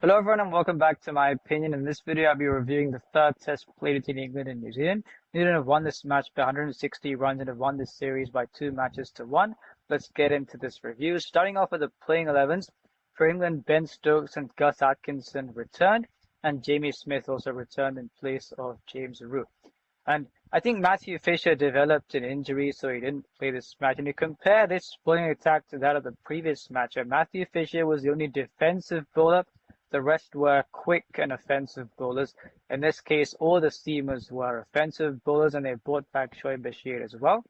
Hello everyone and welcome back to my opinion. In this video, I'll be reviewing the third test played between England and New Zealand. New Zealand have won this match by 160 runs and have won this series by 2 matches to 1. Let's get into this review. Starting off with the playing 11s. For England, Ben Stokes and Gus Atkinson returned, and Jamie Smith also returned in place of James Root. And I think Matthew Fisher developed an injury, so he didn't play this match. And you compare this bowling attack to that of the previous match, where Matthew Fisher was the only defensive bowler. The rest were quick and offensive bowlers. In this case, all the seamers were offensive bowlers, and they brought back Shoaib Bashir as well.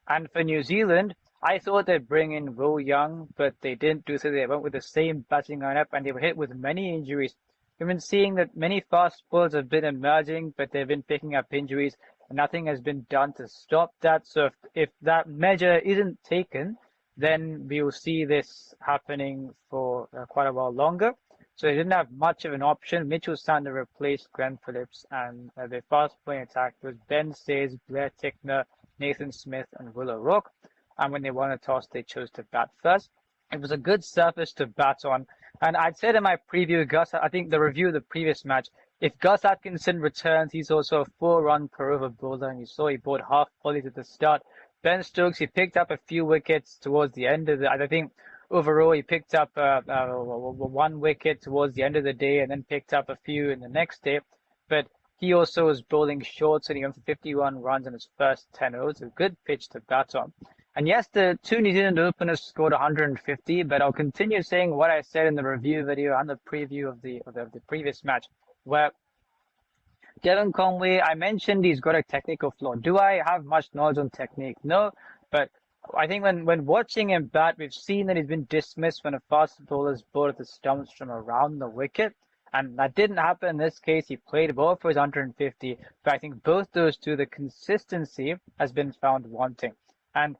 And for New Zealand, I thought they'd bring in Will Young, but they didn't do so. They went with the same batting lineup, and they were hit with many injuries. We've been seeing that many fast bowlers have been emerging, but they've been picking up injuries, and nothing has been done to stop that. So if that measure isn't taken, then we will see this happening for quite a while longer. So they didn't have much of an option. Mitchell Sander replaced Glenn Phillips, and their fast playing attack was Ben Sayers, Blair Tickner, Nathan Smith, and Will O'Rourke. And when they won a toss, they chose to bat first. It was a good surface to bat on. And I'd said in my preview, I think the review of the previous match, if Gus Atkinson returns, he's also a 4-run per over bowler, and you saw he bowled half volleys at the start. Ben Stokes, he picked up a few wickets towards the end of I think overall he picked up 1 wicket towards the end of the day, and then picked up a few in the next day. But he also was bowling short, and he went for 51 runs in his first 10 overs, a good pitch to bat on. And yes, the two New Zealand openers scored 150, but I'll continue saying what I said in the review video and the preview of the previous match, where Devon Conway, I mentioned he's got a technical flaw. Do I have much knowledge on technique? No, but I think when watching him bat, we've seen that he's been dismissed when a fast bowler's bowled at the stumps from around the wicket. And that didn't happen in this case. He played well for his 150, but I think both those two, the consistency has been found wanting. And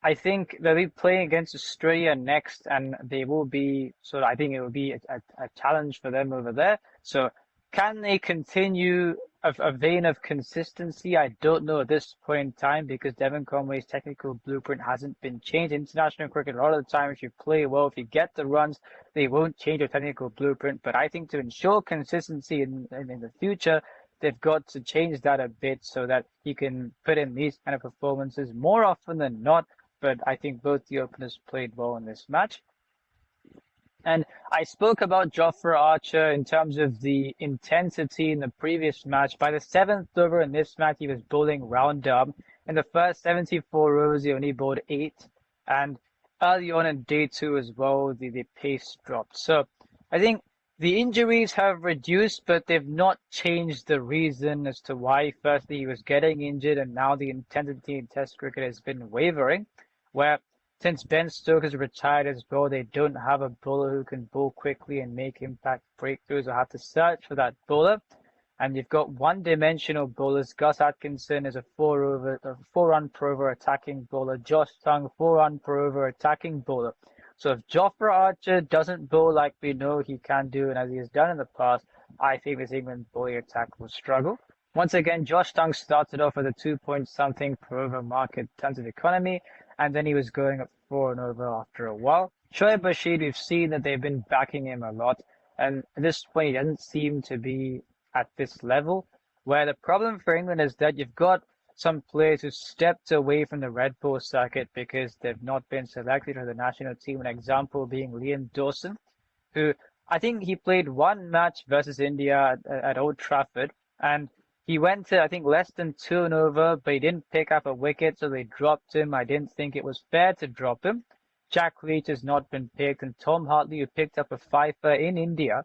I think they'll be playing against Australia next, and they will be, so I think it will be a challenge for them over there. So can they continue a vein of consistency? I don't know at this point in time, because Devon Conway's technical blueprint hasn't been changed. International cricket, a lot of the time, if you play well, if you get the runs, they won't change your technical blueprint. But I think to ensure consistency in the future, they've got to change that a bit so that he can put in these kind of performances more often than not. But I think both the openers played well in this match. And I spoke about Jofra Archer in terms of the intensity in the previous match. By the 7th over in this match, he was bowling round arm. In the first 74 overs, he only bowled 8. And early on in day 2 as well, the pace dropped. So I think the injuries have reduced, but they've not changed the reason as to why. Firstly, he was getting injured, and now the intensity in Test cricket has been wavering, where since Ben Stokes has retired as well, they don't have a bowler who can bowl quickly and make impact breakthroughs. They'll have to search for that bowler. And you've got one-dimensional bowlers. Gus Atkinson is a 4-run per over attacking bowler. Josh Tongue, 4-run per over attacking bowler. So if Jofra Archer doesn't bowl like we know he can do, and as he has done in the past, I think this England bowling attack will struggle. Once again, Josh Tongue started off with a 2-point-something per over mark in terms of economy, and then he was going up 4 and over after a while. Shoaib Bashir, we've seen that they've been backing him a lot, and at this point he doesn't seem to be at this level, where the problem for England is that you've got some players who stepped away from the red ball circuit because they've not been selected for the national team. An example being Liam Dawson, who I think he played one match versus India at Old Trafford, and he went to, I think, less than 2 and over, but he didn't pick up a wicket, so they dropped him. I didn't think it was fair to drop him. Jack Leach has not been picked, and Tom Hartley, who picked up a fifer in India,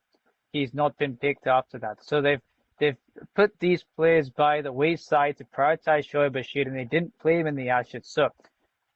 he's not been picked after that. So they've put these players by the wayside to prioritize Shoaib Bashir, and they didn't play him in the Ashes. So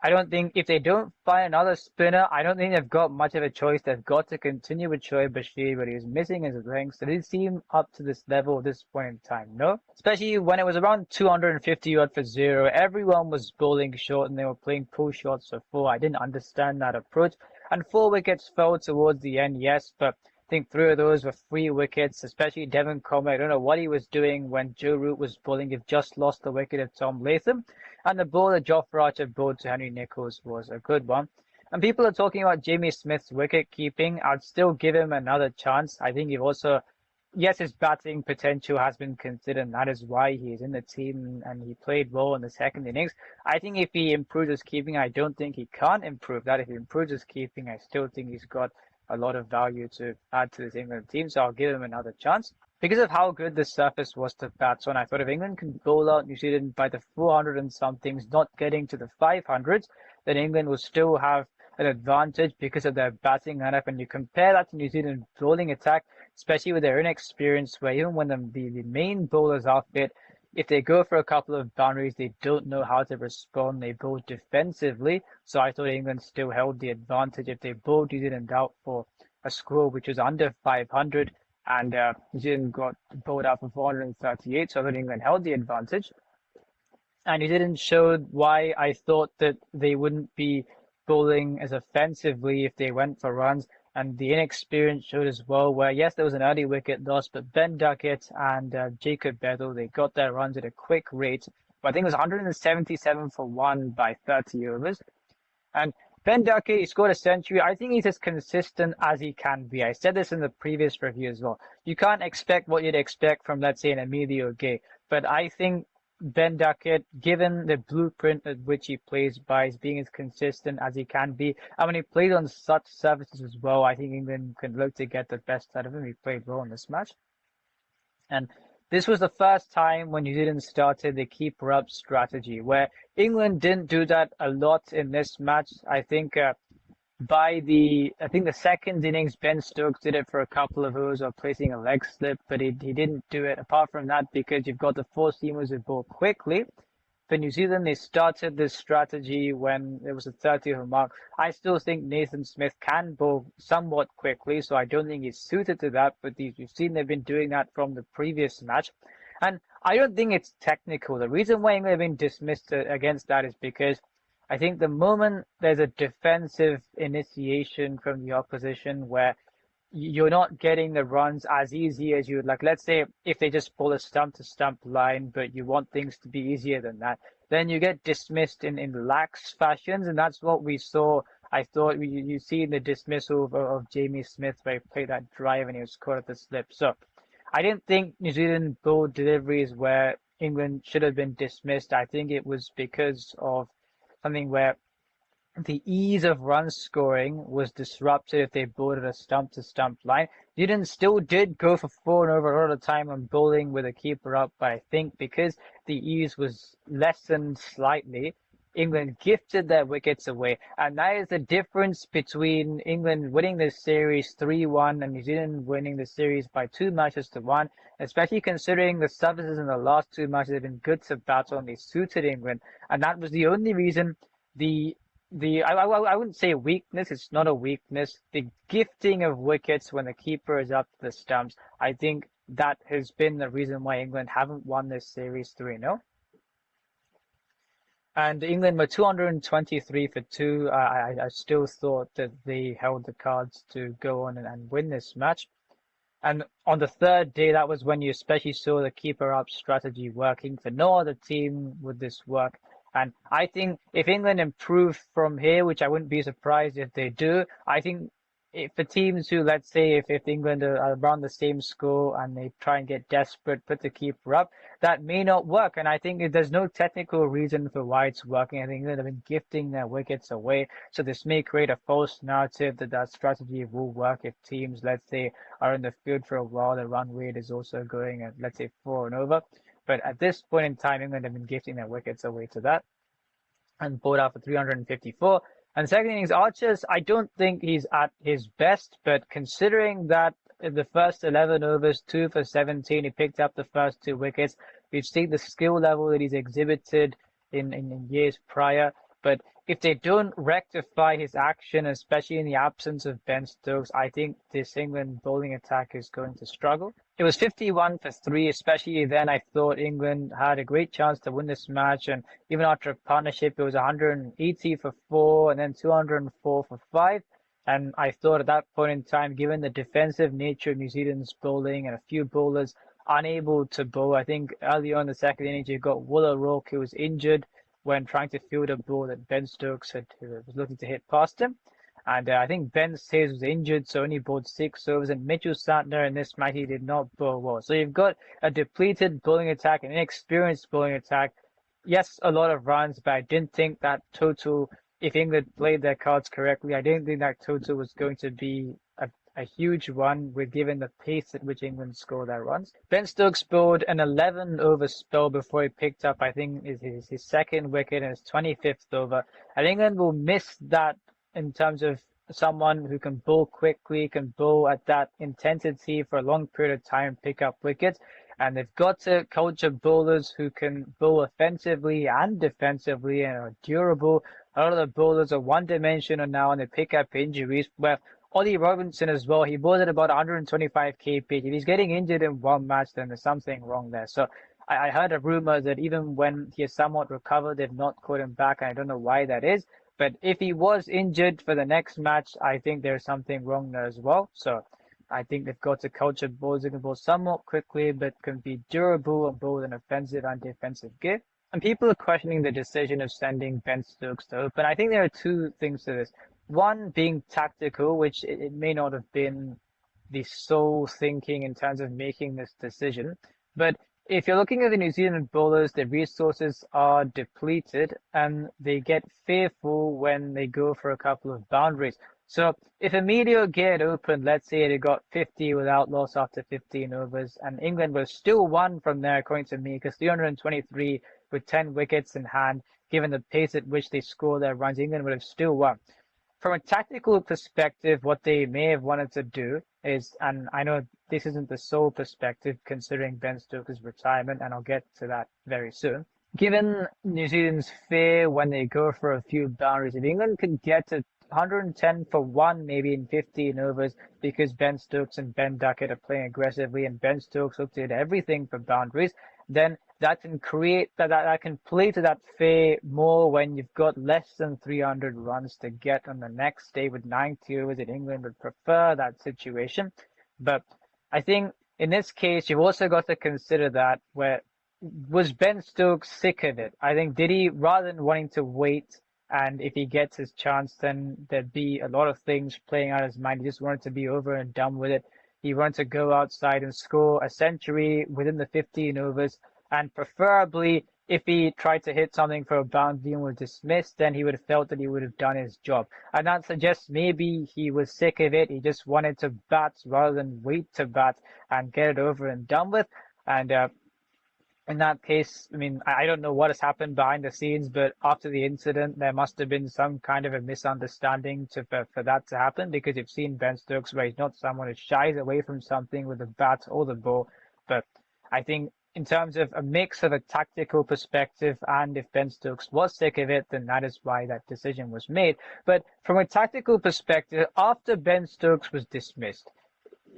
I don't think, if they don't find another spinner, I don't think they've got much of a choice. They've got to continue with Shoaib Bashir, but he's missing his length. So did he seem up to this level at this point in time? No. Especially when it was around 250 odd for 0. Everyone was bowling short and they were playing pull shots for 4. I didn't understand that approach. And 4 wickets fell towards the end, yes, but I think 3 of those were free wickets, especially Devon Conway. I don't know what he was doing when Joe Root was bowling. He'd just lost the wicket of Tom Latham. And the ball that Jofra Archer bowled to Henry Nicholls was a good one. And people are talking about Jamie Smith's wicket keeping. I'd still give him another chance. I think he also, yes, his batting potential has been considered, and that is why he is in the team and he played well in the second innings. I think if he improves his keeping, I don't think he can't improve that. If he improves his keeping, I still think he's got a lot of value to add to this England team, so I'll give him another chance. Because of how good the surface was to bat on, I thought if England can bowl out New Zealand by the 400 and somethings, not getting to the 500s, then England will still have an advantage because of their batting lineup. And you compare that to New Zealand's bowling attack, especially with their inexperience, where even when the main bowlers are fit, if they go for a couple of boundaries, they don't know how to respond. They bowl defensively. So I thought England still held the advantage if they bowled New Zealand out for a score which was under 500. And New Zealand got bowled out for 438. So I thought England held the advantage. And New Zealand showed why I thought that they wouldn't be bowling as offensively if they went for runs. And the inexperience showed as well, where yes, there was an early wicket loss, but Ben Duckett and Jacob Bethel, they got their runs at a quick rate. I think it was 177 for one by 30 overs. And Ben Duckett, he scored a century. I think he's as consistent as he can be. I said this in the previous review as well. You can't expect what you'd expect from, let's say, an Emilio Gay. But I think Ben Duckett, given the blueprint at which he plays by, is being as consistent as he can be. And when he plays on such surfaces as well, I think England can look to get the best out of him. He played well in this match. And this was the first time when New Zealand started the keeper up strategy, where England didn't do that a lot in this match. I think the second innings, Ben Stokes did it for a couple of overs of placing a leg slip, but he didn't do it apart from that because you've got the four seamers who bowl quickly. For New Zealand, they started this strategy when there was a 30-over mark. I still think Nathan Smith can bowl somewhat quickly, so I don't think he's suited to that, but you've seen they've been doing that from the previous match. And I don't think it's technical. The reason why England have been dismissed against that is because I think the moment there's a defensive initiation from the opposition where you're not getting the runs as easy as you would like. Let's say if they just pull a stump to stump line, but you want things to be easier than that, then you get dismissed in lax fashions. And that's what we saw. I thought you see in the dismissal of Jamie Smith where he played that drive and he was caught at the slip. So I didn't think New Zealand bowled deliveries where England should have been dismissed. I think it was because of something where the ease of run scoring was disrupted if they bowled at a stump to stump line. New Zealand still did go for 4 and over a lot of time on bowling with a keeper up, but I think because the ease was lessened slightly, England gifted their wickets away. And that is the difference between England winning this series 3-1 and New Zealand winning the series by 2 matches to 1, especially considering the surfaces in the last 2 matches have been good to bat on. They suited England. And that was the only reason I wouldn't say weakness, it's not a weakness. The gifting of wickets when the keeper is up to the stumps, I think that has been the reason why England haven't won this series 3-0. And England were 223 for 2. I still thought that they held the cards to go on and win this match. And on the third day, that was when you especially saw the keeper up strategy working. For no other team would this work. And I think if England improve from here, which I wouldn't be surprised if they do, I think for teams who, let's say, if England are around the same score and they try and get desperate, put the keeper up, that may not work. And I think there's no technical reason for why it's working. I think England have been gifting their wickets away. So this may create a false narrative that strategy will work if teams, let's say, are in the field for a while. The run rate is also going at, let's say, 4 and over. But at this point in time, England have been gifting their wickets away to that and bowled out for 354. And second innings, Archer's, I don't think he's at his best, but considering that in the first 11 overs, 2 for 17, he picked up the first 2 wickets. We've seen the skill level that he's exhibited in years prior. But if they don't rectify his action, especially in the absence of Ben Stokes, I think this England bowling attack is going to struggle. It was 51 for 3, especially then I thought England had a great chance to win this match. And even after a partnership, it was 180 for 4 and then 204 for 5. And I thought at that point in time, given the defensive nature of New Zealand's bowling and a few bowlers unable to bowl, I think early on in the second innings, you got Wooler Rourke, who was injured. when trying to field a ball that Ben Stokes was looking to hit past him. And I think Ben Sayers was injured, so only bowled 6 overs. And Mitchell Santner in this match, he did not bowl well. So you've got a depleted bowling attack, an inexperienced bowling attack. Yes, a lot of runs, but I didn't think that total, if England played their cards correctly, I didn't think that total was going to be a huge one, with given the pace at which England scored their runs. Ben Stokes bowled an 11-over spell before he picked up, I think, his second wicket in his 25th over. And England will miss that in terms of someone who can bowl quickly, can bowl at that intensity for a long period of time, pick up wickets. And they've got to culture bowlers who can bowl offensively and defensively and are durable. A lot of the bowlers are one-dimensional now and they pick up injuries. Where Ollie Robinson as well, he bowled at about 125 kph. If he's getting injured in one match, then there's something wrong there. So I heard a rumor that even when he has somewhat recovered, they've not called him back, and I don't know why that is. But if he was injured for the next match, I think there's something wrong there as well. So I think they've got to culture bowlers who can bowl somewhat quickly, but can be durable and bowl in offensive and defensive gear. And people are questioning the decision of sending Ben Stokes to open. I think there are two things to this. One being tactical, which it may not have been the sole thinking in terms of making this decision. But if you're looking at the New Zealand bowlers, their resources are depleted and they get fearful when they go for a couple of boundaries. So if Emilio get open, let's say they got 50 without loss after 15 overs, and England was still won from there, according to me, because 323 with 10 wickets in hand, given the pace at which they score their runs, England would have still won. From a tactical perspective, what they may have wanted to do is, and I know this isn't the sole perspective considering Ben Stokes' retirement, and I'll get to that very soon. Given New Zealand's fear when they go for a few boundaries, if England could get to 110 for one maybe in 15 overs because Ben Stokes and Ben Duckett are playing aggressively and Ben Stokes looked at everything for boundaries, then that can create that can play to that fear more when you've got less than 300 runs to get on the next day with 90 overs. In England would prefer that situation. But I think in this case, you've also got to consider that was Ben Stokes sick of it? I think, did he, rather than wanting to wait, and if he gets his chance, then there'd be a lot of things playing out his mind. He just wanted to be over and done with it. He wanted to go outside and score a century within the 15 overs. And preferably, if he tried to hit something for a boundary and was dismissed, then he would have felt that he would have done his job. And that suggests maybe he was sick of it. He just wanted to bat rather than wait to bat and get it over and done with. And in that case, I mean, I don't know what has happened behind the scenes, but after the incident, there must have been some kind of a misunderstanding for that to happen, because you've seen Ben Stokes where he's not someone who shies away from something with the bat or the ball. But I think in terms of a mix of a tactical perspective, and if Ben Stokes was sick of it, then that is why that decision was made. But from a tactical perspective, after Ben Stokes was dismissed,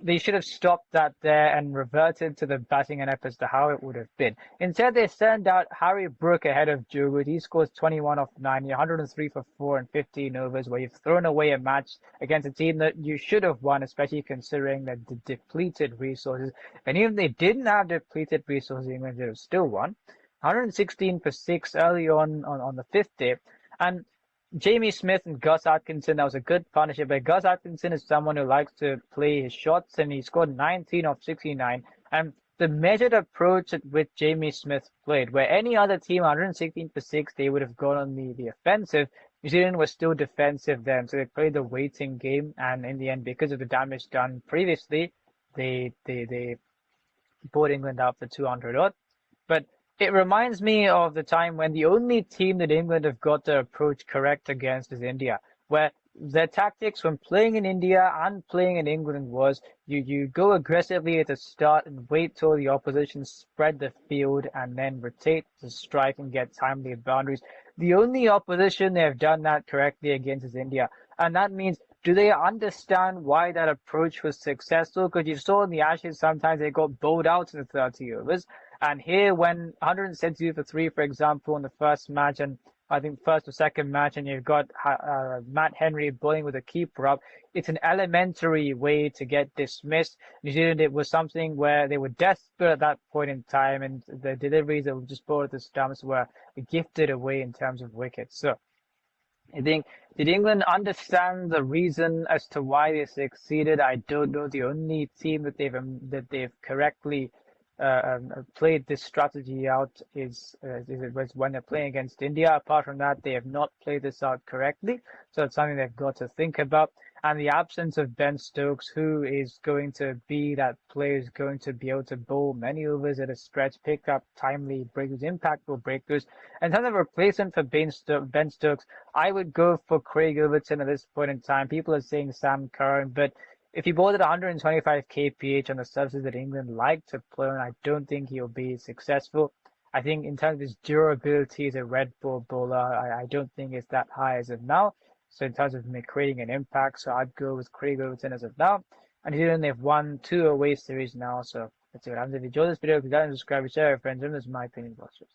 they should have stopped that there and reverted to the batting lineup as to how it would have been. Instead, they sent out Harry Brook ahead of Joe Root. He scores 21 off 9, 103 for 4 in 15 overs, where you've thrown away a match against a team that you should have won, especially considering the depleted resources. And even if they didn't have depleted resources, England would have still won. 116 for 6 early on the 5th day. And Jamie Smith and Gus Atkinson, that was a good partnership. But Gus Atkinson is someone who likes to play his shots, and he scored 19 off 69. And the measured approach at which Jamie Smith played, where any other team, 116 for 6, they would have gone on the offensive. New Zealand was still defensive then, so they played the waiting game. And in the end, because of the damage done previously, they brought England out for 200 odd. But it reminds me of the time when the only team that England have got their approach correct against is India, where their tactics when playing in India and playing in England was you go aggressively at the start and wait till the opposition spread the field and then rotate to strike and get timely boundaries. The only opposition they have done that correctly against is India. And that means do they understand why that approach was successful? Because you saw in the Ashes sometimes they got bowled out in the 30 overs. And here, when 172 for three, for example, in the first match, and I think first or second match, and you've got Matt Henry bowling with a keeper up, it's an elementary way to get dismissed. New Zealand, it was something where they were desperate at that point in time, and the deliveries that were just bowled at the stumps were gifted away in terms of wickets. So I think, did England understand the reason as to why they succeeded? I don't know. The only team that they've correctly played this strategy out is it was when they're playing against India. Apart from that, they have not played this out correctly. So it's something they've got to think about. And the absence of Ben Stokes, who is going to be that player, is going to be able to bowl many overs at a stretch, pick up timely breakthroughs, impactful breakthroughs. And in terms of replacement for Ben Stokes, I would go for Craig Overton at this point in time. People are saying Sam Curran, but if he bowled at 125 kph on the surfaces that England like to play on, I don't think he'll be successful. I think in terms of his durability as a red ball bowler, I don't think it's that high as of now. So in terms of creating an impact, so I'd go with Craig Overton as of now. And New Zealand, they've won 2 away series now. So that's it. If you enjoyed this video, please like and subscribe, share with friends. And this is my opinion. Watch this.